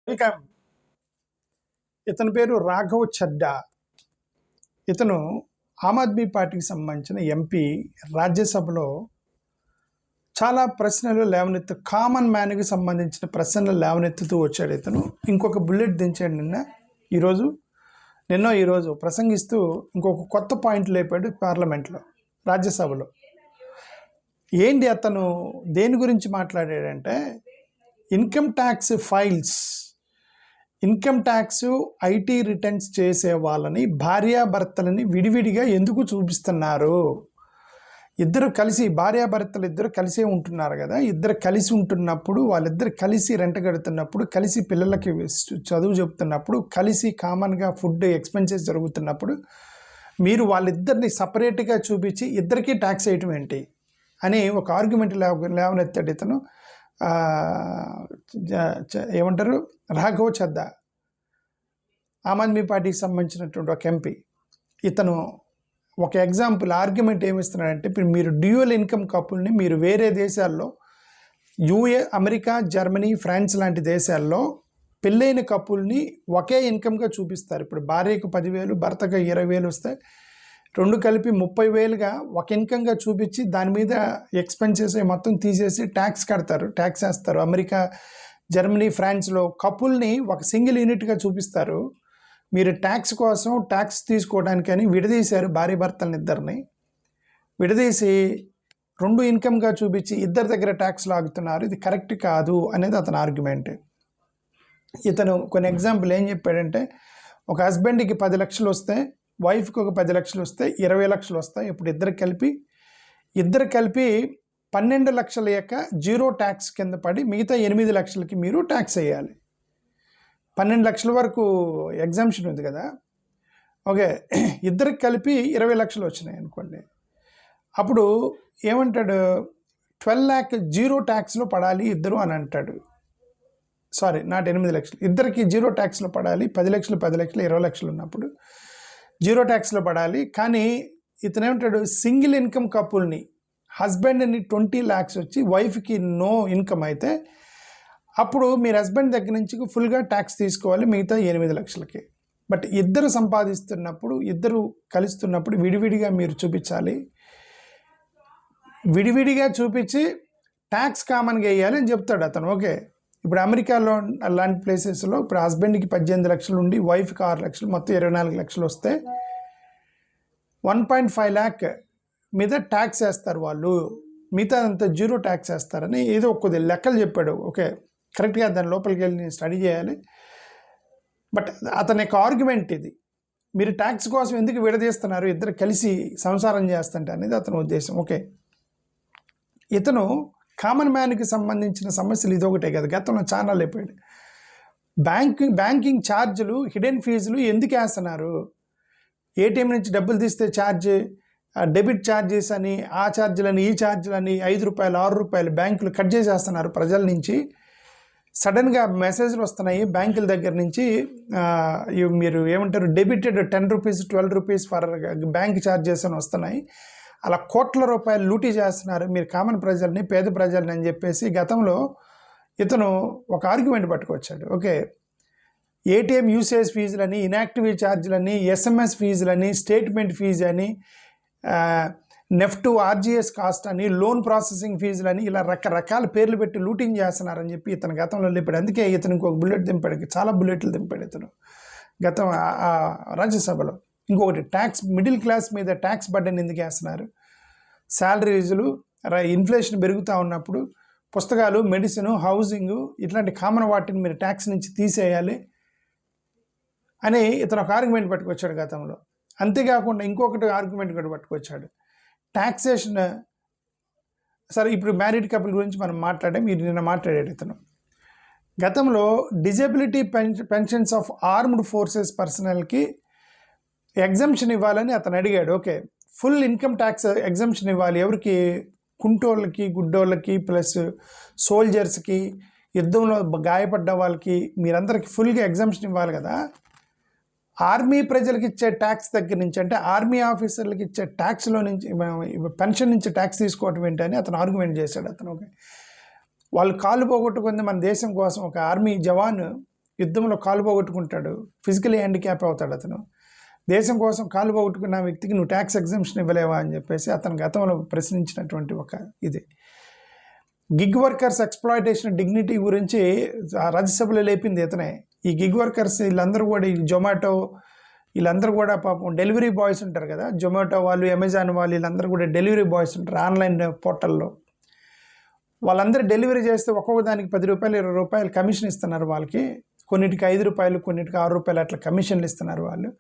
Welcome. ఇతని పేరు రాఘవ్ చడ్డా. ఇతను ఆమ్ ఆద్మీ పార్టీకి సంబంధించిన ఎంపీ. రాజ్యసభలో చాలా ప్రశ్నలు లేవనెత్తు కామన్ మ్యాన్కి సంబంధించిన ప్రశ్నలు లేవనెత్తుతూ వచ్చాడు. ఇతను ఇంకొక బుల్లెట్ దించాడు ఈరోజు ప్రసంగిస్తూ ఇంకొక కొత్త పాయింట్ లేపాడు పార్లమెంట్లో, రాజ్యసభలో. ఏంటి అతను దేని గురించి మాట్లాడాడంటే, income tax files, income tax IT returns చేసే వాళ్ళని, భార్యాభర్తలని విడివిడిగా ఎందుకు చూపిస్తున్నారు? ఇద్దరు కలిసి, భార్యాభర్తలు ఇద్దరు కలిసే ఉంటున్నారు కదా, ఇద్దరు కలిసి ఉంటున్నప్పుడు, వాళ్ళిద్దరు కలిసి రెంట్ కడుతున్నప్పుడు, కలిసి పిల్లలకి చదువు చెప్తున్నప్పుడు, కలిసి కామన్గా ఫుడ్ ఎక్స్పెన్సెస్ జరుగుతున్నప్పుడు మీరు వాళ్ళిద్దరిని సపరేట్గా చూపించి ఇద్దరికీ ట్యాక్స్ వేయటం ఏంటి అని ఒక ఆర్గ్యుమెంట్ లేవనెత్తాడు ఇతను. ఏమంటారు, రాఘవ్ చద్దా, ఆమ్ ఆద్మీ పార్టీకి సంబంధించినటువంటి ఒక ఎంపీ. ఇతను ఒక ఎగ్జాంపుల్ ఆర్గ్యుమెంట్ ఏమిస్తున్నాడంటే, ఇప్పుడు మీరు డ్యూయల్ ఇన్కమ్ కపుల్ని మీరు వేరే దేశాల్లో, అమెరికా, జర్మనీ, ఫ్రాన్స్ లాంటి దేశాల్లో పెళ్ళైన కపుల్ని ఒకే ఇన్కమ్గా చూపిస్తారు. ఇప్పుడు భార్యకు 10,000, భర్తకు 20,000 వస్తాయి, రెండు కలిపి 30,000గా ఒక ఇన్కమ్గా చూపించి దాని మీద ఎక్స్పెన్సెస్ మొత్తం తీసేసి ట్యాక్స్ కడతారు, ట్యాక్స్ వేస్తారు. అమెరికా, జర్మనీ, ఫ్రాన్స్లో కపుల్ని ఒక సింగిల్ యూనిట్గా చూపిస్తారు. మీరు ట్యాక్స్ కోసం, ట్యాక్స్ తీసుకోవడానికని విడదీశారు భార్య భర్తలను ఇద్దరిని. విడదీసి రెండు ఇన్కమ్గా చూపించి ఇద్దరి దగ్గర ట్యాక్స్ లాగుతున్నారు. ఇది కరెక్ట్ కాదు అనేది అతని ఆర్గ్యుమెంట్. ఇతను కొన్ని ఎగ్జాంపుల్ ఏం చెప్పాడంటే, ఒక హస్బెండ్కి 10 లక్షలు వస్తే, వైఫ్కి ఒక 10 లక్షలు వస్తే 20 లక్షలు వస్తాయి. ఇప్పుడు ఇద్దరు కలిపి 12 లక్షల యొక్క జీరో ట్యాక్స్ కింద పడి మిగతా 8 లక్షలకి మీరు ట్యాక్స్ వేయాలి. 12 లక్షల వరకు ఎగ్జామ్షన్ ఉంది కదా. ఓకే, ఇద్దరికి కలిపి 20 లక్షలు వచ్చినాయి అనుకోండి. అప్పుడు ఏమంటాడు, 12 lakh జీరో ట్యాక్స్లో పడాలి ఇద్దరు అని అంటాడు. సారీ, నాట్ 8 లక్షలు, ఇద్దరికి జీరో ట్యాక్స్లో పడాలి. 10 లక్షలు 20 లక్షలు ఉన్నప్పుడు జీరో ట్యాక్స్లో పడాలి. కానీ ఇతను ఏమంటాడు, సింగిల్ ఇన్కమ్ కపుల్ని, హస్బెండ్ని 20 lakhs వచ్చి వైఫ్కి నో ఇన్కమ్ అయితే అప్పుడు మీరు హస్బెండ్ దగ్గర నుంచి ఫుల్గా ట్యాక్స్ తీసుకోవాలి మిగతా 8 లక్షలకి. బట్ ఇద్దరు సంపాదిస్తున్నప్పుడు, ఇద్దరు కలుస్తున్నప్పుడు విడివిడిగా మీరు చూపించాలి. విడివిడిగా చూపించి ట్యాక్స్ కామన్గా వేయాలి అని చెప్తాడు అతను. ఓకే, ఇప్పుడు అమెరికాలో అలాంటి ప్లేసెస్లో ఇప్పుడు హస్బెండ్కి 18 లక్షలు ఉండి వైఫ్కి 6 లక్షలు, మొత్తం 24 లక్షలు వస్తే 1.5 lakh మీద ట్యాక్స్ వేస్తారు వాళ్ళు, మిగతా అంతా జీరో ట్యాక్స్ వేస్తారని ఏదో కొద్ది లెక్కలు చెప్పాడు. ఓకే, కరెక్ట్గా దాని లోపలికి వెళ్ళి నేను స్టడీ చేయాలి. బట్ అతని యొక్క ఆర్గ్యుమెంట్ ఇది, మీరు ట్యాక్స్ కోసం ఎందుకు విడదీస్తున్నారు, ఇద్దరు కలిసి సంసారం చేస్తుంటే అనేది అతని ఉద్దేశం. ఓకే, ఇతను కామన్ మ్యాన్కి సంబంధించిన సమస్యలు ఇదొకటే కదా, గతంలో చాలా లేపాడు. బ్యాంకింగ్ ఛార్జీలు, హిడెన్ ఫీజులు ఎందుకు వేస్తున్నారు? ఏటీఎం నుంచి డబ్బులు తీస్తే ఛార్జ్, డెబిట్ ఛార్జెస్ అని, ఆ ఛార్జీలని, ఈ ఛార్జీలని, 5 రూపాయలు 6 రూపాయలు బ్యాంకులు కట్ చేసేస్తున్నారు ప్రజల నుంచి. సడన్గా మెసేజ్లు వస్తున్నాయి బ్యాంకుల దగ్గర నుంచి, మీరు ఏమంటారు, debited 10 rupees 12 rupees for bank charges అని వస్తున్నాయి. అలా కోట్ల రూపాయలు లూటీ చేస్తున్నారు మీరు కామన్ ప్రజల్ని, పేద ప్రజల్ని అని చెప్పేసి గతంలో ఇతను ఒక ఆర్గ్యుమెంట్ పట్టుకొచ్చాడు. ఓకే, ఏటీఎం యూసేజ్ ఫీజులని, ఇన్యాక్టివ్ ఛార్జీలని, ఎస్ఎంఎస్ ఫీజులని, స్టేట్మెంట్ ఫీజు అని, నెఫ్ట్ ఆర్జీఎస్ కాస్ట్ అని, లోన్ ప్రాసెసింగ్ ఫీజులని, ఇలా రకరకాల పేర్లు పెట్టి లూటింగ్ చేస్తున్నారని చెప్పి ఇతను గతంలో లేపాడు. అందుకే ఇతనికి ఒక బుల్లెట్ దింపాడు, చాలా బుల్లెట్లు దింపాడు ఇతను గతం రాజ్యసభలో. ఇంకొకటి, ట్యాక్స్, మిడిల్ క్లాస్ మీద ట్యాక్స్ బర్డెన్ ఎందుకు వేస్తున్నారు? శాలరీజులు, ఇన్ఫ్లేషన్ పెరుగుతూ ఉన్నప్పుడు పుస్తకాలు, మెడిసిన్, హౌసింగ్, ఇట్లాంటి కామన్ వాటిని మీరు ట్యాక్స్ నుంచి తీసేయాలి అని ఇతను ఒక ఆర్గ్యుమెంట్ పట్టుకొచ్చాడు గతంలో. అంతేకాకుండా ఇంకొకటి ఆర్గ్యుమెంట్ కూడా పట్టుకొచ్చాడు, ట్యాక్సేషన్. సరే, ఇప్పుడు మ్యారీడ్ కపుల్ గురించి మనం నిన్న మాట్లాడాడు ఇతను. గతంలో disability pensions of armed forces పర్సనల్కి ఎగ్జంప్షన్ ఇవ్వాలని అతను అడిగాడు. Okay, full income tax exemption ఇవ్వాలి. ఎవరికి? కుంటోళ్ళకి, గుడ్డోళ్ళకి, ప్లస్ సోల్జర్స్కి, యుద్ధంలో గాయపడ్డ వాళ్ళకి, మీరందరికీ ఫుల్గా ఎగ్జంప్షన్ ఇవ్వాలి కదా. ఆర్మీ ప్రజలకు ఇచ్చే ట్యాక్స్ దగ్గర నుంచి, అంటే ఆర్మీ ఆఫీసర్లకు ఇచ్చే ట్యాక్స్లో నుంచి, పెన్షన్ నుంచి ట్యాక్స్ తీసుకోవటం ఏంటని అతను ఆర్గ్యుమెంట్ చేశాడు అతను. ఓకే, వాళ్ళు కాళ్ళు పోగొట్టుకుంది మన దేశం కోసం. ఒక ఆర్మీ జవాన్ యుద్ధంలో కాలు పోగొట్టుకుంటాడు, ఫిజికలీ హ్యాండిక్యాప్ అవుతాడు అతను. దేశం కోసం కాలు పోగొట్టుకున్న వ్యక్తికి నువ్వు ట్యాక్స్ ఎగ్జంప్షన్ ఇవ్వలేవా అని చెప్పేసి అతను గతంలో ప్రశ్నించినటువంటి ఒక ఇది. గిగ్ వర్కర్స్ ఎక్స్‌ప్లాయిటేషన్ డిగ్నిటీ గురించి రాజ్యసభలో లేపింది ఇతనే. ఈ గిగ్ వర్కర్స్ వీళ్ళందరూ కూడా ఈ జొమాటో వీళ్ళందరూ కూడా పాపం డెలివరీ బాయ్స్ ఉంటారు కదా, జొమాటో వాళ్ళు, అమెజాన్ వాళ్ళు, వీళ్ళందరూ కూడా డెలివరీ బాయ్స్ ఉంటారు ఆన్లైన్ పోర్టల్లో. వాళ్ళందరూ డెలివరీ చేస్తే ఒక్కొక్క దానికి ₹10, ₹20 కమిషన్ ఇస్తున్నారు వాళ్ళకి. కొన్నిటికి ₹5, కొన్నిటికి ₹6 అట్లా కమిషన్లు ఇస్తున్నారు వాళ్ళు.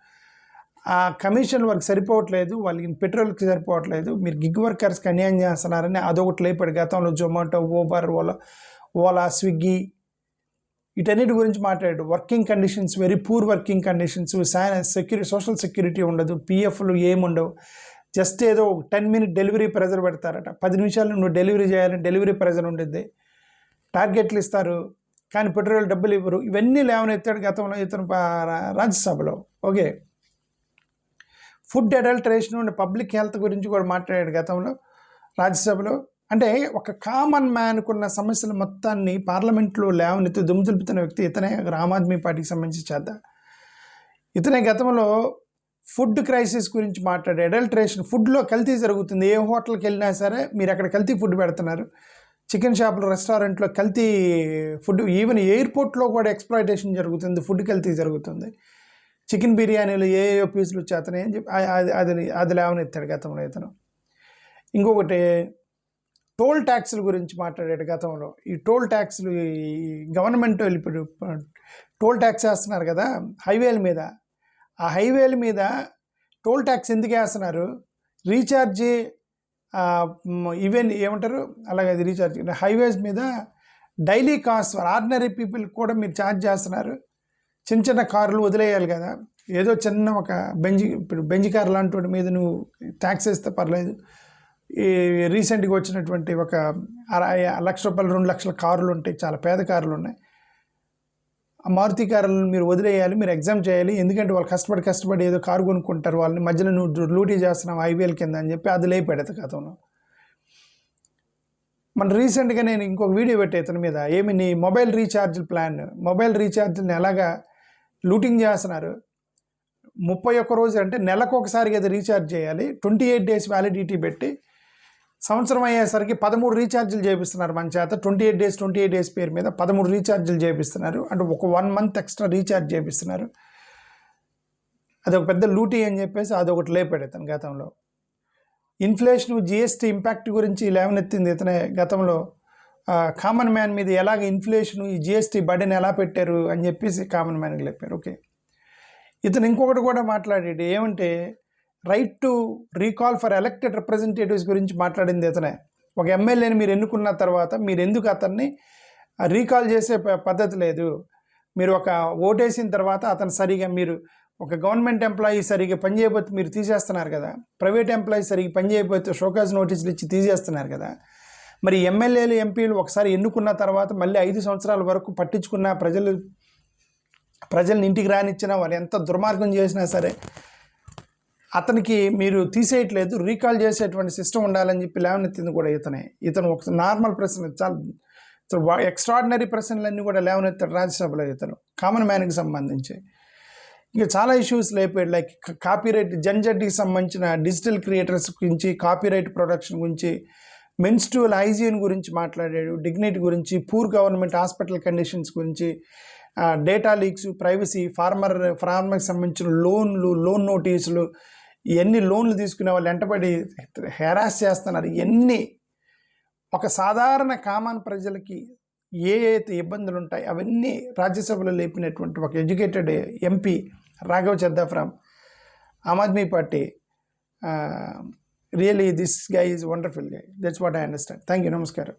ఆ కమిషన్ వాళ్ళకి సరిపోవట్లేదు, వాళ్ళకి పెట్రోల్కి సరిపోవట్లేదు, మీరు గిగ్ వర్కర్స్కి అన్యాయం చేస్తున్నారని అదొకటి లేపాడు గతంలో. జొమాటో, ఊబర్, ఓలా, స్విగ్గీ వీటన్నిటి గురించి మాట్లాడాడు. Working conditions, very poor working conditions, social security ఉండదు, పిఎఫ్లు ఏముండవు, జస్ట్ ఏదో 10 మినిట్ డెలివరీ ప్రెజర్ పెడతారట. 10 నిమిషాలు నువ్వు డెలివరీ చేయాలని డెలివరీ ప్రెజర్ ఉంటుంది, టార్గెట్లు ఇస్తారు కానీ పెట్రోల్ డబ్బులు ఇవ్వరు. ఇవన్నీ లేవనెత్తాడు గతంలో ఇతను రాజ్యసభలో. Okay, food adulteration and public health గురించి కూడా మాట్లాడాడు గతంలో రాజ్యసభలో. అంటే ఒక కామన్ మ్యాన్కున్న సమస్యల మొత్తాన్ని పార్లమెంట్లో లేవనెత్తి దుమ్ము దులుపుతున్న వ్యక్తి ఇతనే. ఆమ్ ఆద్మీ పార్టీకి సంబంధించి చేద్దాం. ఇతనే గతంలో ఫుడ్ క్రైసిస్ గురించి మాట్లాడే, అడల్టరేషన్, ఫుడ్లో కల్తీ జరుగుతుంది. ఏ హోటల్కి వెళ్ళినా సరే మీరు అక్కడ కల్తీ ఫుడ్ పెడుతున్నారు, చికెన్ షాపులు, రెస్టారెంట్లో కల్తీ ఫుడ్, ఈవెన్ ఎయిర్పోర్ట్లో కూడా ఎక్స్‌ప్లాయిటేషన్ జరుగుతుంది, ఫుడ్ కల్తీ జరుగుతుంది. చికెన్ బిర్యానీలు ఏ పీసులు వచ్చేతనే అని చెప్పి అది లేవనెత్తాడు గతంలో ఇతను. ఇంకొకటి టోల్ ట్యాక్సుల గురించి మాట్లాడాడు గతంలో. ఈ టోల్ ట్యాక్సులు, ఈ గవర్నమెంట్ ఇప్పుడు టోల్ ట్యాక్స్ వేస్తున్నారు కదా హైవేల మీద. ఆ హైవేల మీద టోల్ ట్యాక్స్ ఎందుకు వేస్తున్నారు? రీఛార్జ్ ఈవెన్ ఏమంటారు అలాగే అది రీఛార్జ్ హైవేస్ మీద డైలీ కాస్ట్ ఆర్డినరీ పీపుల్ కూడా మీరు ఛార్జ్ చేస్తున్నారు. చిన్న చిన్న కార్లు వదిలేయాలి కదా, ఏదో చిన్న ఒక ఇప్పుడు బెంజ్ కార్ లాంటి వాటి మీద నువ్వు ట్యాక్స్ వేస్తే పర్లేదు. ఈ రీసెంట్గా వచ్చినటువంటి ఒక ₹1,00,000, ₹2,00,000 కార్లు ఉంటాయి, చాలా పేద కార్లు ఉన్నాయి. ఆ మారుతి కార్లను మీరు వదిలేయాలి, మీరు ఎగ్జామ్ చేయాలి, ఎందుకంటే వాళ్ళు కష్టపడి ఏదో కారు కొనుక్కుంటారు, వాళ్ళని మధ్యలో నువ్వు లూటీ చేస్తున్నావు హైవేల కింద అని చెప్పి అది లేపాడు గతంలో. మన రీసెంట్గా నేను ఇంకొక వీడియో పెట్టే ఇతని మీద, ఏమి నీ మొబైల్ రీఛార్జ్ ప్లాన్, మొబైల్ రీఛార్జ్ని ఎలాగా లూటింగ్ చేస్తున్నారు. 31 రోజు అంటే నెలకు ఒకసారి అది రీఛార్జ్ చేయాలి, 28 డేస్ వ్యాలిడిటీ పెట్టి సంవత్సరం అయ్యేసరికి 13 రీఛార్జీలు చేపిస్తున్నారు మన చేత. 28 డేస్ పేరు మీద 13 రీఛార్జీలు చేపిస్తున్నారు, అంటే ఒక 1 మంత్ ఎక్స్ట్రా రీఛార్జ్ చేపిస్తున్నారు. అదొక పెద్ద లూటీ అని చెప్పేసి అదొకటి లేపాడు ఇతను గతంలో. ఇన్ఫ్లేషన్, జిఎస్టీ ఇంపాక్ట్ గురించి లేవనెత్తింది ఇతనే గతంలో. కామన్ మ్యాన్ మీద ఎలాగ ఇన్ఫ్లేషన్, ఈ జిఎస్టీ బర్డెన్ ఎలా పెట్టారు అని చెప్పేసి కామన్ మ్యాన్కి లేపారు. ఓకే, ఇతను ఇంకొకటి కూడా మాట్లాడాడు, ఏమంటే right to recall for elected representatives గురించి మాట్లాడింది ఇతనే. ఒక ఎమ్మెల్యేని మీరు ఎన్నుకున్న తర్వాత మీరు ఎందుకు అతన్ని రీకాల్ చేసే పద్ధతి లేదు. మీరు ఒక ఓటేసిన తర్వాత అతను సరిగా, మీరు ఒక గవర్నమెంట్ ఎంప్లాయీ సరిగా పనిచేయకపోతే మీరు తీసేస్తున్నారు కదా, ప్రైవేట్ ఎంప్లాయీ సరిగా పనిచేయకపోతే షోకాజ్ నోటీసులు ఇచ్చి తీసేస్తున్నారు కదా. మరి ఎమ్మెల్యేలు, ఎంపీలు ఒకసారి ఎన్నుకున్న తర్వాత మళ్ళీ 5 సంవత్సరాల వరకు పట్టించుకున్న ప్రజల్ని ఇంటికి రానిచ్చినా, వాళ్ళు ఎంత దుర్మార్గం చేసినా సరే అతనికి మీరు తీసేయట్లేదు, రీకాల్ చేసేటువంటి సిస్టమ్ ఉండాలని చెప్పి లేవనెత్తింది కూడా ఇతనే. ఇతను ఒక నార్మల్ ప్రశ్న, చాలా ఎక్స్ట్రాడినరీ ప్రశ్నలన్నీ కూడా లేవనెత్తాడు రాజ్యసభలో ఇతను, కామన్ మ్యాన్కి సంబంధించి. ఇంకా చాలా ఇష్యూస్ లేపాడు, లైక్ కాపీరైట్, జన్జట్కి సంబంధించిన డిజిటల్ క్రియేటర్స్ గురించి, కాపీరైట్ ప్రొడక్షన్ గురించి, మెన్స్ట్రువల్ హైజీన్ గురించి మాట్లాడాడు, డిగ్నిటీ గురించి, పూర్ గవర్నమెంట్ హాస్పిటల్ కండిషన్స్ గురించి, డేటా లీక్స్, ప్రైవసీ, ఫార్మర్కి సంబంధించిన లోన్ నోటీసులు, ఎన్ని లోన్లు తీసుకునే వాళ్ళు వెంటబడి హెరాస్ చేస్తున్నారు, ఎన్ని ఒక సాధారణ కామన్ ప్రజలకి ఏ అయితే ఇబ్బందులు ఉంటాయి అవన్నీ రాజ్యసభలో లేపినటువంటి ఒక educated MP Raghav Chadha from Aam Aadmi Party. Really this guy is wonderful guy. That's what I understand. Thank you. Namaskaram.